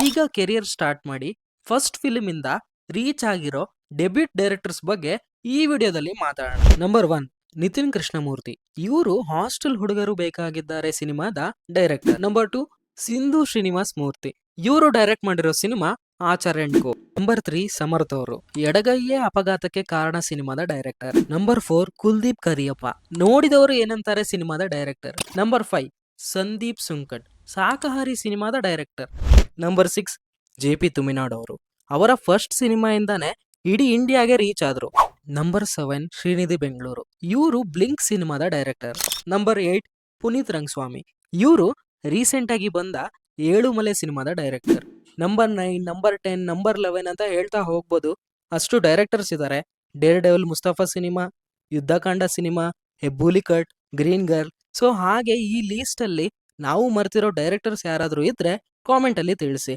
ಈಗ career start ಮಾಡಿ first film ಇಂದ ರೀಚ್ ಆಗಿರೋ ಡೆಬ್ಯೂಟ್ ಡೈರೆಕ್ಟರ್ಸ್ ಬಗ್ಗೆ ಈ ವಿಡಿಯೋದಲ್ಲಿ ಮಾತಾಡೋಣ. ನಂಬರ್ 1, ನಿತಿನ್ ಕೃಷ್ಣಮೂರ್ತಿ. ಇವರು ಹಾಸ್ಟೆಲ್ ಹುಡುಗರು ಬೇಕಾಗಿದ್ದಾರೆ ಸಿನಿಮಾದ ಡೈರೆಕ್ಟರ್. ನಂಬರ್ 2, ಸಿಂಧು ಶ್ರೀನಿವಾಸ್ ಮೂರ್ತಿ. ಇವರು ಡೈರೆಕ್ಟ್ ಮಾಡಿರೋ cinema Acharya and Co. Number 3, Samarth ಅವರು. ಎಡಗೈಯೇ ಅಪಘಾತಕ್ಕೆ ಕಾರಣ ಸಿನಿಮಾದ ಡೈರೆಕ್ಟರ್. ನಂಬರ್ 4, ಕುಲ್ದೀಪ್ ಕರಿಯಪ್ಪ. ನೋಡಿದವರು ಏನಂತಾರೆ ಸಿನಿಮಾದ ಡೈರೆಕ್ಟರ್. ನಂಬರ್ 5, ಸಂದೀಪ್ ಸುಂಕಟ್. ಶಾಕಾಹಾರಿ ಸಿನಿಮಾದ ಡೈರೆಕ್ಟರ್. ನಂಬರ್ 6, JP ತುಮಿನಾಡ್ ಅವರು. ಅವರ ಫಸ್ಟ್ ಸಿನಿಮಾಯಿಂದಾನೇ ಇಡೀ ಇಂಡಿಯಾಗೆ ರೀಚ್ ಆದ್ರು. ನಂಬರ್ 7, ಶ್ರೀನಿಧಿ ಬೆಂಗಳೂರು. ಇವರು ಬ್ಲಿಂಕ್ ಸಿನಿಮಾದ ಡೈರೆಕ್ಟರ್. ನಂಬರ್ 8, ಪುನೀತ್ ರಂಗಸ್ವಾಮಿ. ಇವರು ರೀಸೆಂಟ್ ಆಗಿ ಬಂದ ಏಳುಮಲೆ ಸಿನಿಮಾದ ಡೈರೆಕ್ಟರ್. ನಂಬರ್ 9, ನಂಬರ್ 10, ನಂಬರ್ 11 ಅಂತ ಹೇಳ್ತಾ ಹೋಗ್ಬೋದು. ಅಷ್ಟು ಡೈರೆಕ್ಟರ್ಸ್ ಇದ್ದಾರೆ. Daredevil Mustafa cinema, Yuddhakanda cinema, Hebbuli cut, green girl. So ಹಾಗೆ ಈ ಲೀಸ್ಟ್ ಅಲ್ಲಿ ನಾವು ಮರ್ತಿರೋ ಡೈರೆಕ್ಟರ್ಸ್ ಯಾರಾದ್ರೂ ಇದ್ರೆ ಕಾಮೆಂಟ್ ಅಲ್ಲಿ ತಿಳಿಸಿ.